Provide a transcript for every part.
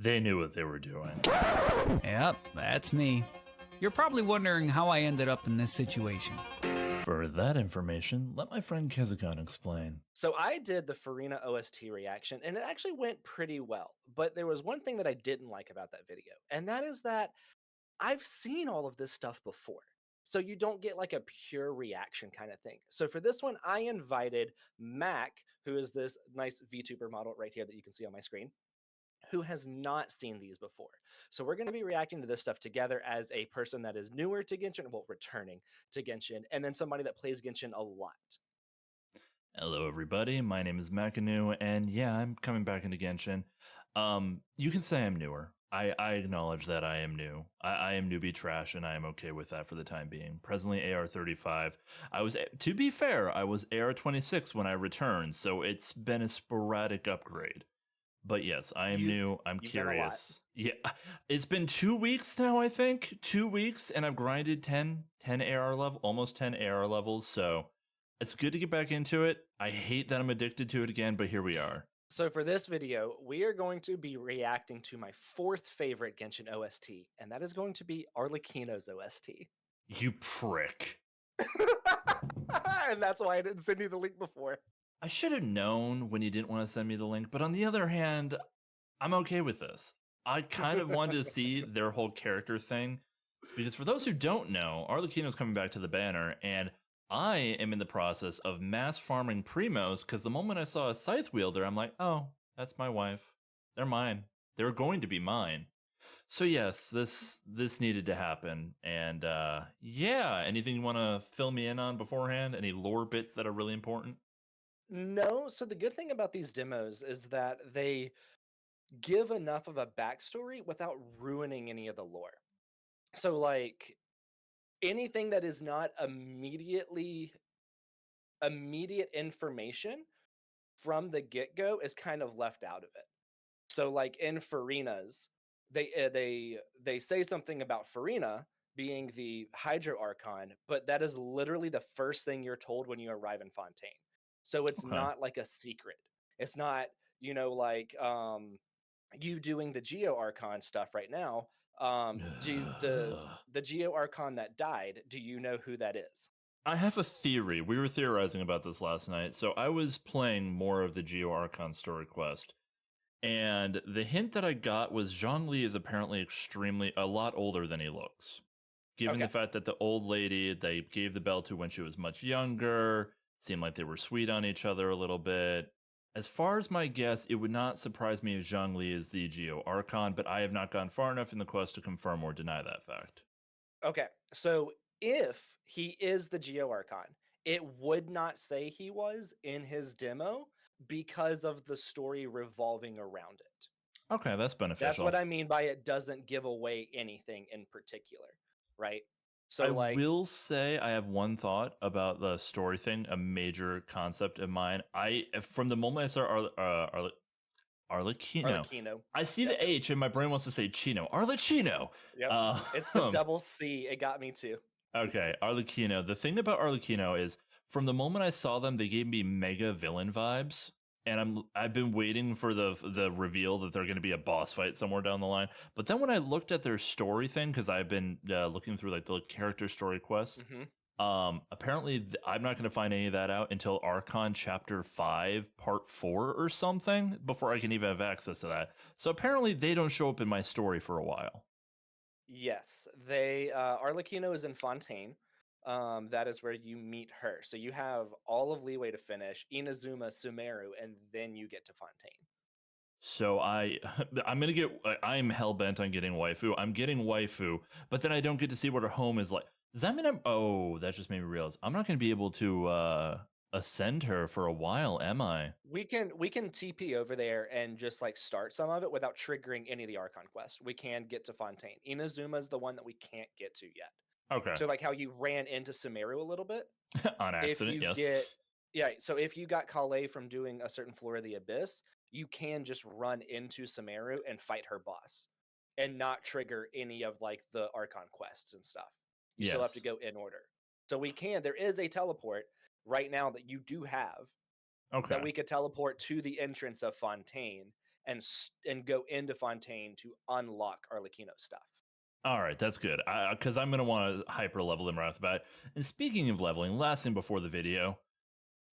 They knew what they were doing. Yep, that's me. You're probably wondering how I ended up in this situation. For that information, let my friend Kezakon explain. So I did the Farina OST reaction, and it actually went pretty well. But there was one thing that I didn't like about that video, and that is that I've seen all of this stuff before. So you don't get like a pure reaction kind of thing. So for this one, I invited Mac, who is this nice VTuber model right here that you can see on my screen, who has not seen these before. So we're going to be reacting to this stuff together as a person that is newer to Genshin, well, returning to Genshin, and then somebody that plays Genshin a lot. Hello, everybody. My name is Makanu, and yeah, I'm coming back into Genshin. You can say I'm newer. I acknowledge that I am new. I am newbie trash, and I am okay with that for the time being. Presently AR 35. To be fair, I was AR 26 when I returned, so it's been a sporadic upgrade. But yes, I am new. I'm curious. Yeah, it's been 2 weeks now, I think. 2 weeks, and I've grinded 10 AR level, almost 10 AR levels, so it's good to get back into it. I hate that I'm addicted to it again, but here we are. So for this video, we are going to be reacting to my fourth favorite Genshin OST, and that is going to be Arlecchino's OST. You prick. And that's why I didn't send you the link before. I should have known when you didn't want to send me the link, but on the other hand, I'm okay with this. I kind of wanted to see their whole character thing, because for those who don't know, Arlecchino's coming back to the banner, and I am in the process of mass farming primos, because the moment I saw a scythe wielder, I'm like, oh, that's my wife. They're mine. They're going to be mine. So yes, this needed to happen. And yeah, anything you want to fill me in on beforehand? Any lore bits that are really important? No, so the good thing about these demos is that they give enough of a backstory without ruining any of the lore. So like anything that is not immediate information from the get-go is kind of left out of it. So like in Farina's, they say something about Farina being the Hydro Archon, but that is literally the first thing you're told when you arrive in Fontaine. So it's not like a secret. It's not, like you doing the Geo Archon stuff right now. Do the Geo Archon that died, do you know who that is? I have a theory. We were theorizing about this last night. So I was playing more of the Geo Archon story quest. And the hint that I got was Zhongli is apparently a lot older than he looks. Given the fact that the old lady they gave the bell to when she was much younger, seemed like they were sweet on each other a little bit. As far as my guess, it would not surprise me if Zhongli is the Geo Archon, but I have not gone far enough in the quest to confirm or deny that fact. Okay, so if he is the Geo Archon, it would not say he was in his demo because of the story revolving around it. Okay, that's beneficial. That's what I mean by it doesn't give away anything in particular, right? So I will say I have one thought about the story thing, a major concept of mine. From the moment I saw Arlecchino. I see the H and my brain wants to say Chino. Arlecchino. Yep. It's the double C. It got me too. Okay, Arlecchino. The thing about Arlecchino is from the moment I saw them, they gave me mega villain vibes. And I've been waiting for the reveal that they're going to be a boss fight somewhere down the line. But then when I looked at their story thing, because I've been looking through like the character story quests, apparently I'm not going to find any of that out until Archon Chapter 5, Part 4 or something before I can even have access to that. So apparently they don't show up in my story for a while. Yes, Arlecchino is in Fontaine. That is where you meet her. So you have all of Leeway to finish, Inazuma, Sumeru, and then you get to Fontaine. So I'm hell-bent on getting waifu. I'm getting waifu, but then I don't get to see what her home is like. Does that mean that just made me realize I'm not going to be able to ascend her for a while, am I? We can TP over there and just like start some of it without triggering any of the Archon quests. We can get to Fontaine. Inazuma is the one that we can't get to yet. Okay. So like how you ran into Sumeru a little bit. On accident, yes. So if you got Kale from doing a certain floor of the Abyss, you can just run into Sumeru and fight her boss and not trigger any of like the Archon quests and stuff. You still have to go in order. So there is a teleport right now that you do have that we could teleport to the entrance of Fontaine and go into Fontaine to unlock Arlecchino stuff. All right, that's good. Because I'm gonna want to hyper level him right off the bat. And speaking of leveling, last thing before the video,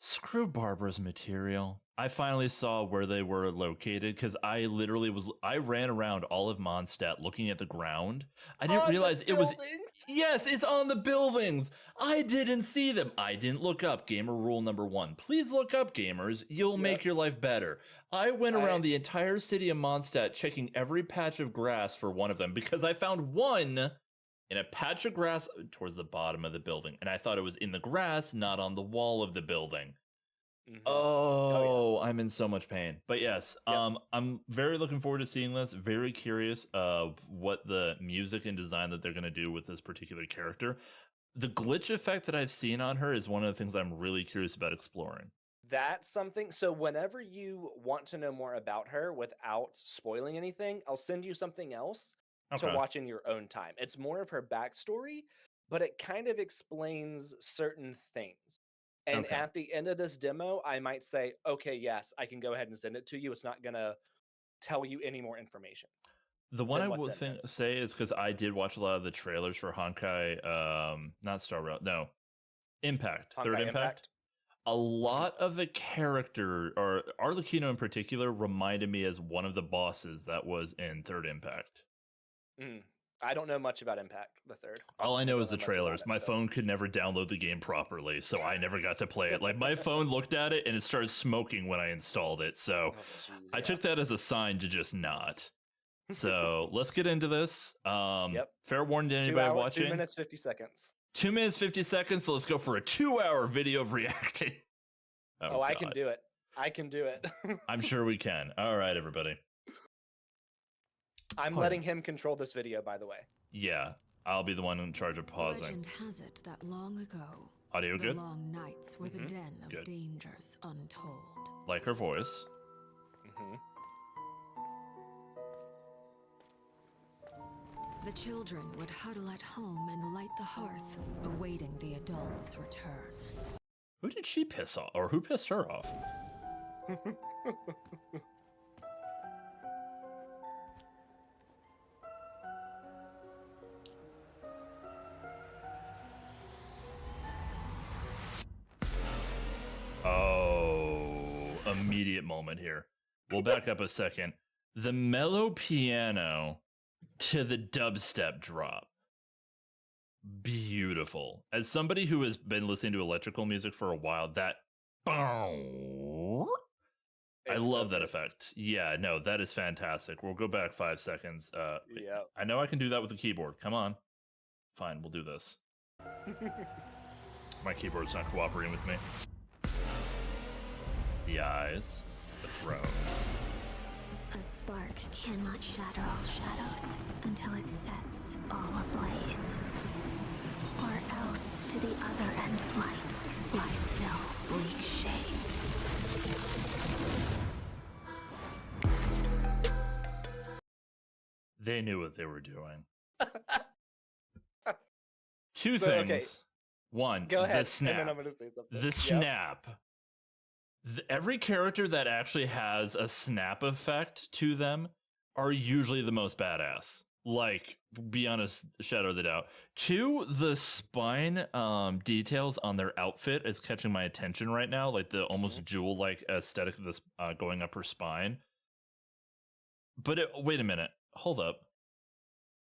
screw Barbara's material. I finally saw where they were located because I ran around all of Mondstadt looking at the ground. I didn't On the realize it was. buildings! Yes, it's on the buildings. I didn't see them. I didn't look up. Gamer rule number 1. Please look up, gamers. You'll make your life better. I went around the entire city of Mondstadt checking every patch of grass for one of them because I found one in a patch of grass towards the bottom of the building. And I thought it was in the grass, not on the wall of the building. Oh, I'm in so much pain. But yes, I'm very looking forward to seeing this. Very curious of what the music and design that they're going to do with this particular character. The glitch effect that I've seen on her is one of the things I'm really curious about exploring. That's something. So whenever you want to know more about her without spoiling anything, I'll send you something else to watch in your own time. It's more of her backstory, but it kind of explains certain things. And at the end of this demo, I might say, okay, yes, I can go ahead and send it to you. It's not going to tell you any more information. The one I will say is because I did watch a lot of the trailers for Honkai, not Star Rail, no, Impact, Honkai Third Impact. A lot of the character, or Arlecchino in particular, reminded me as one of the bosses that was in Third Impact. I don't know much about Impact, the third. All I know is the trailers. My phone could never download the game properly, so I never got to play it. Like, my phone looked at it and it started smoking when I installed it, so I took that as a sign to just not. So let's get into this. Fair warning to anybody watching. 2 minutes, 50 seconds. 2 minutes, 50 seconds, so let's go for a 2-hour video of reacting. Oh, I can do it. I can do it. I'm sure we can. All right, everybody. I'm letting him control this video, by the way. Yeah, I'll be the one in charge of pausing. Legend has it that long ago, audio good? The long nights were the den of dangers untold. Like her voice. The children would huddle at home and light the hearth, awaiting the adults' return. Who did she piss off? Or who pissed her off? Oh, immediate moment here. We'll back up a second. The mellow piano to the dubstep drop. Beautiful. As somebody who has been listening to electrical music for a while, that I love that effect. Yeah, no, that is fantastic. We'll go back 5 seconds. I know I can do that with the keyboard. Come on. Fine, we'll do this. My keyboard's not cooperating with me. The eyes, the throne. A spark cannot shatter all shadows until it sets all ablaze. Or else, to the other end of light, lie still bleak shades. They knew what they were doing. Two things. Okay. One, go ahead, the snap. and then I'm gonna say something. The snap. Every character that actually has a snap effect to them are usually the most badass. Like, beyond a shadow of the doubt. Two, the spine details on their outfit is catching my attention right now. Like the almost jewel-like aesthetic of this going up her spine. But wait a minute. Hold up.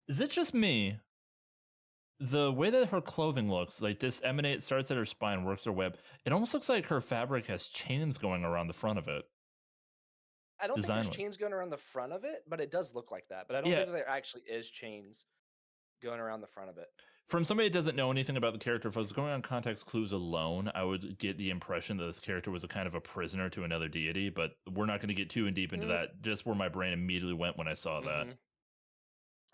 Is it just me? The way that her clothing looks, like this starts at her spine, works her way up. It almost looks like her fabric has chains going around the front of it. I don't think there's chains going around the front of it, but it does look like that. But I don't think there actually is chains going around the front of it. From somebody that doesn't know anything about the character, if I was going on context clues alone, I would get the impression that this character was a kind of a prisoner to another deity, but we're not going to get too in deep into that, just where my brain immediately went when I saw that.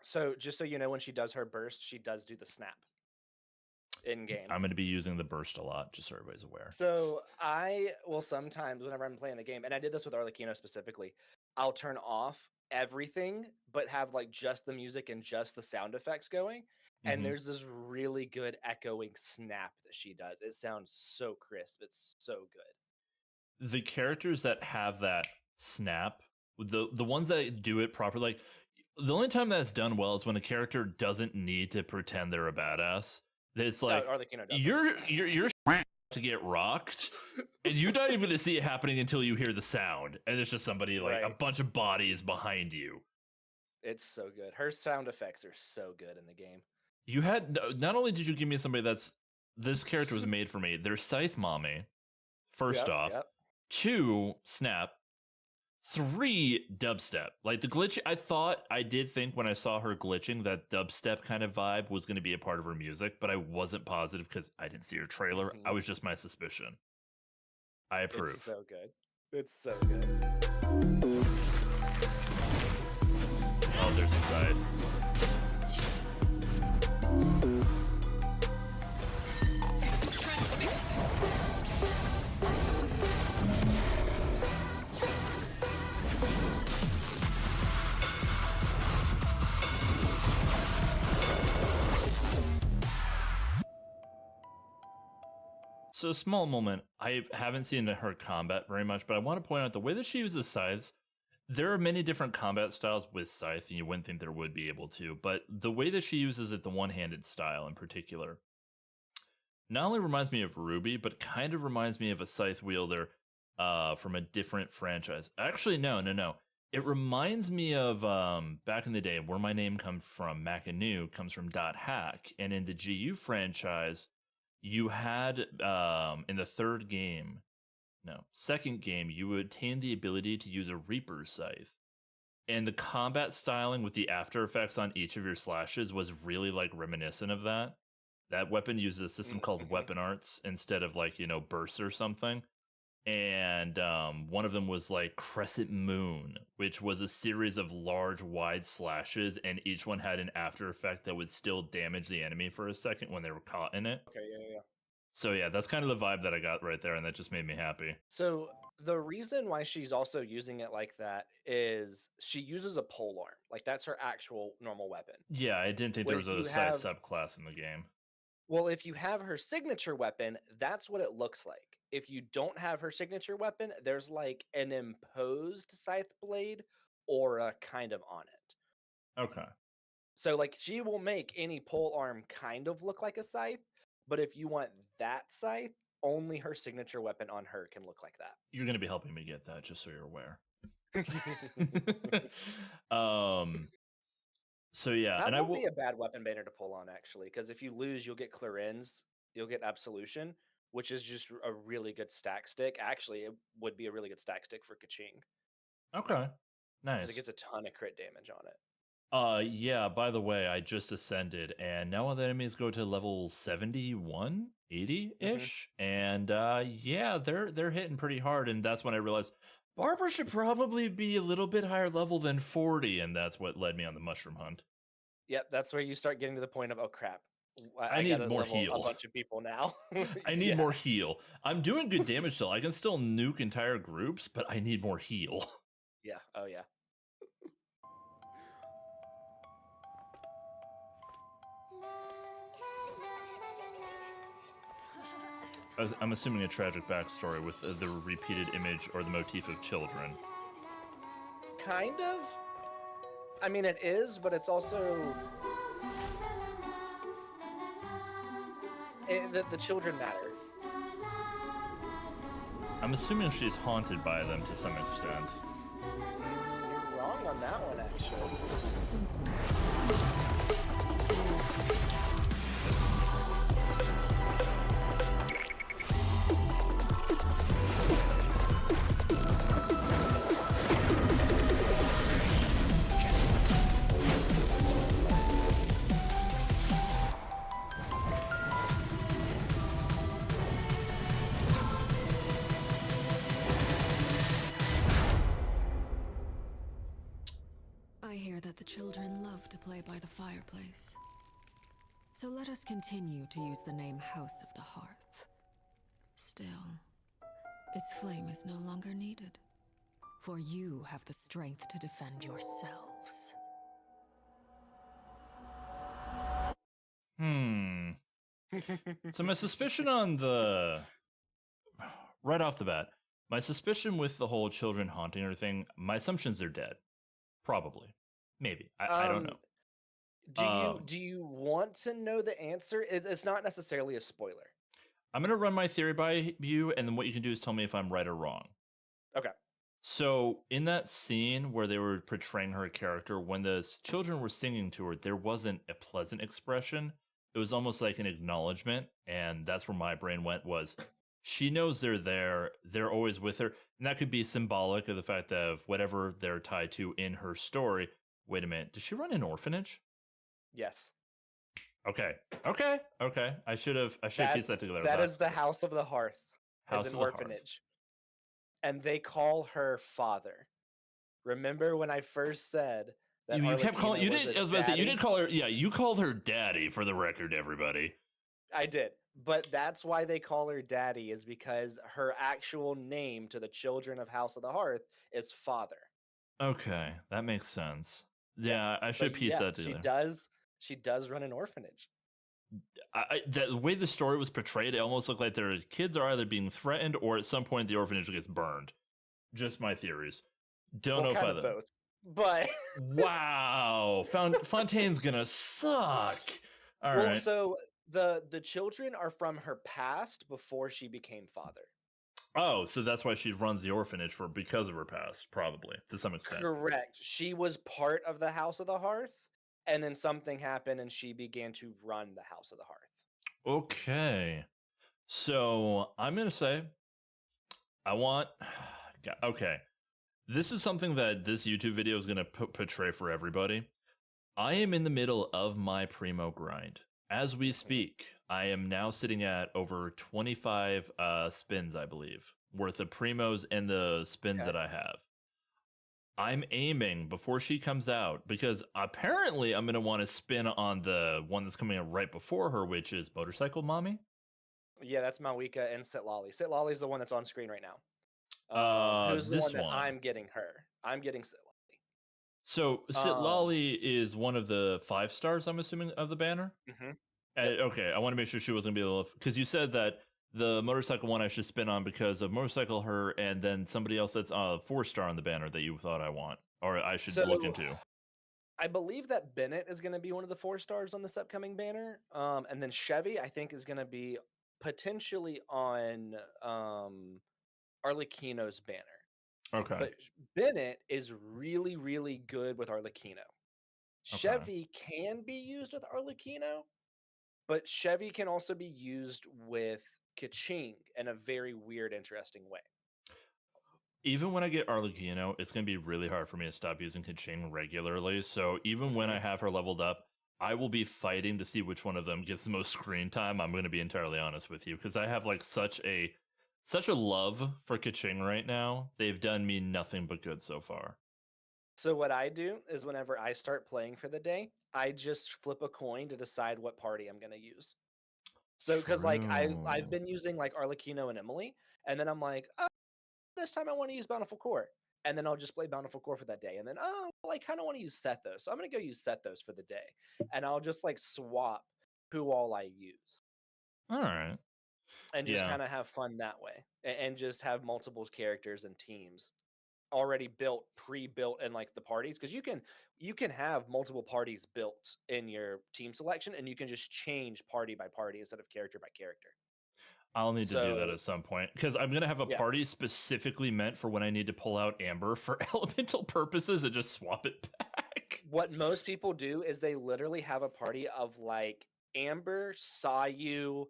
So, just so you know, when she does her burst, she does do the snap in-game. I'm going to be using the burst a lot, just so everybody's aware. So, I will sometimes, whenever I'm playing the game, and I did this with Arlecchino specifically, I'll turn off everything, but have like just the music and just the sound effects going. And there's this really good echoing snap that she does. It sounds so crisp. It's so good. The characters that have that snap The ones that do it properly, like the only time that's done well is when a character doesn't need to pretend they're a badass. It's like Arlecchino doesn't. you're to get rocked, and you're not even going to see it happening until you hear the sound, and there's just somebody like a Right. bunch of bodies behind you. It's so good. Her sound effects are so good in the game. You had not only did you give me somebody that's this character was made for me. There's Scythe Mommy. First Yep, off, yep. 2 Snap, 3 Dubstep. Like the glitch, I did think when I saw her glitching that dubstep kind of vibe was going to be a part of her music, but I wasn't positive because I didn't see her trailer. I was just my suspicion. I approve. It's so good. It's so good. Oh, there's a Scythe. So, small moment. I haven't seen her combat very much, but I want to point out the way that she uses scythes. There are many different combat styles with scythe, and you wouldn't think there would be able to, but the way that she uses it, the one-handed style in particular, not only reminds me of Ruby, but kind of reminds me of a scythe wielder from a different franchise. Actually, no. It reminds me of back in the day where my name comes from. Macanu comes from Dot Hack, and in the GU franchise, you had in the second game, you would attain the ability to use a Reaper scythe. And the combat styling with the after effects on each of your slashes was really like reminiscent of that. That weapon uses a system called Weapon Arts instead of like, bursts or something. And one of them was like Crescent Moon, which was a series of large, wide slashes, and each one had an after effect that would still damage the enemy for a second when they were caught in it. Okay, yeah. So yeah, that's kind of the vibe that I got right there, and that just made me happy. So the reason why she's also using it like that is she uses a pole arm. Like that's her actual normal weapon. Yeah, I didn't think there If was a you side have- subclass in the game. Well, if you have her signature weapon, that's what it looks like. If you don't have her signature weapon, there's like an imposed scythe blade aura kind of on it. Okay. So like she will make any pole arm kind of look like a scythe, but if you want that scythe, only her signature weapon on her can look like that. You're going to be helping me get that, just so you're aware. So yeah, That and I won't will be a bad weapon banner to pull on actually, because if you lose, you'll get Clarins, you'll get Absolution, which is just a really good stack stick. Actually, it would be a really good stack stick for Kaching Okay. because Nice. it gets a ton of crit damage on it. Yeah, by the way, I just ascended, and now all the enemies go to level 71, 80-ish. And yeah, they're hitting pretty hard, and that's when I realized Barbara should probably be a little bit higher level than 40, and that's what led me on the mushroom hunt. Yep, that's where you start getting to the point of, oh crap, I need gotta more level heal. a bunch of people now. I need more Yes. heal. I'm doing good damage still. I can still nuke entire groups, but I need more heal. Yeah, oh yeah. I'm assuming a tragic backstory with the repeated image or the motif of children. Kind of. I mean, it is, but it's also the children matter. I'm assuming she's haunted by them to some extent. You're wrong on that one, actually. I hear that the children love to play by the fireplace. So let us continue to use the name House of the Hearth. Still, its flame is no longer needed, for you have the strength to defend yourselves. So my suspicion on the right off the bat, My suspicion with the whole children haunting her thing, my assumptions they're dead. Probably. Maybe. I don't Um, know. do you Um, do you want to know the answer? It's not necessarily a spoiler. I'm going to run my theory by you, and then what you can do is tell me if I'm right or wrong. Okay. So, in that scene where they were portraying her character, when the children were singing to her, there wasn't a pleasant expression. It was almost like an acknowledgement, and that's where my brain went was she knows they're there, they're always with her, and that could be symbolic of the fact that of whatever they're tied to in her story. Wait a minute, does she run an orphanage? Yes. Okay. Okay. I should have pieced That that together. that is That's the House of the Hearth, is House an of the Hearth. orphanage, and they call her father. Remember when I first said that You kept calling Arlecchino you was a did I was about to say you did daddy? call her, yeah, you called her daddy for the record, everybody. I did. But that's why they call her daddy, is because her actual name to the children of House of the Hearth is father. Okay, that makes sense. Yeah, Yes. I But should piece yeah, that she together. does she does run an orphanage. The way the story was portrayed, it almost looked like their kids are either being threatened or at some point the orphanage gets burned. Just my theories. Don't Well, know if kind I of both. But wow, Fontaine's gonna suck. All well, right. so the children are from her past before she became father. Oh, so that's why she runs the orphanage for because of her past, probably to some extent. Correct. She was part of the House of the Hearth, and then something happened and she began to run the House of the Hearth. Okay. So I'm gonna say I want. Okay, this is something that this YouTube video is gonna portray for everybody. I am in the middle of my primo grind. As we Mhm. speak, I am now sitting at over 25 spins, I believe, worth of primos and the spins Okay. that I have. I'm aiming before she comes out because apparently I'm going to want to spin on the one that's coming out right before her, which is Motorcycle Mommy. Yeah, that's Malwika and Sitlali. Sitlali's the one that's on screen right now. Who's the one This that one. I'm getting her? I'm getting Sitlali. So Um, Sitlali is one of the 5 stars, I'm assuming, of the banner. mhm. Yep. Okay, I want to make sure she wasn't gonna be able to, because you said that the motorcycle one I should spin on because of motorcycle her, and then somebody else that's 4 star on the banner that you thought I want or I should look So into. I believe that Bennett is going to be one of the 4 stars on this upcoming banner. And then Chevy, I think, is going to be potentially on Arlecchino's banner. Okay, But Bennett is really, really good with Arlecchino. okay. Chevy can be used with Arlecchino, but Chevy can also be used with Kaching in a very weird, interesting way. Even when I get Arlecchino, it's gonna be really hard for me to stop using Kaching regularly. So even when Hmm. I have her leveled up, I will be fighting to see which one of them gets the most screen time. I'm gonna be entirely honest with you because I have like such a love for Kaching right now. They've done me nothing but good so far. So what I do is whenever I start playing for the day, I just flip a coin to decide what party I'm going to use. So because like I've True. been using like Arlecchino and Emily, and then I'm like, oh, this time I want to use Bountiful Core, and then I'll just play Bountiful Core for that day, and then oh, well, I kind of want to use Sethos, so I'm gonna go use Sethos for the day, and I'll just like swap who all I use, All right. and just Yeah. kind of have fun that way, and just have multiple characters and teams already built, pre-built in like the parties, because you can have multiple parties built in your team selection, and you can just change party by party instead of character by character. I'll need to do that So at some point because I'm going to have a yeah, party specifically meant for when I need to pull out Amber for elemental purposes and just swap it back. what most people do is they literally have a party of like Amber, Sayu,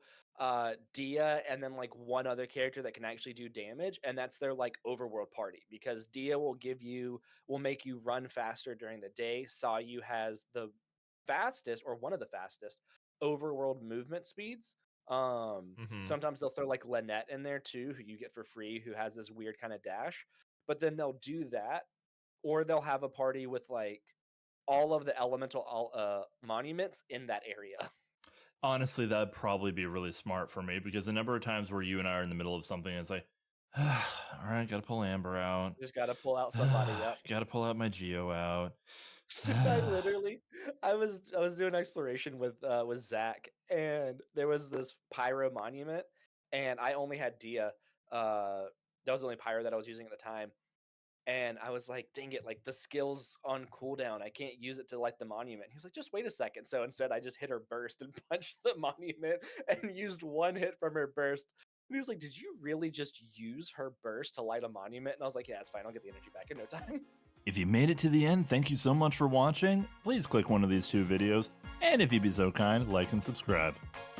Dia, and then like one other character that can actually do damage, and that's their like overworld party, because Dia will make you run faster during the day. Sayu has the fastest, or one of the fastest, overworld movement speeds. Hmm. Sometimes they'll throw like Lynette in there too, who you get for free, who has this weird kind of dash. But then they'll do that, or they'll have a party with like all of the elemental monuments in that area. Honestly, that'd probably be really smart for me because the number of times where you and I are in the middle of something, it's like, all right, got to pull Amber out. Just got to pull out somebody up. Got to pull out my Geo out. I literally, I was doing exploration with Zach, and there was this pyro monument, and I only had Dia. Uh, That was the only pyro that I was using at the time. And I was like, dang it, like the skill's on cooldown. I can't use it to light the monument. He was like, just wait a second. So instead, I just hit her burst and punched the monument and used one hit from her burst. And he was like, did you really just use her burst to light a monument? And I was like, yeah, it's fine. I'll get the energy back in no time. If you made it to the end, thank you so much for watching. Please click one of these 2 videos, and if you'd be so kind, like and subscribe.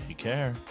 Take care.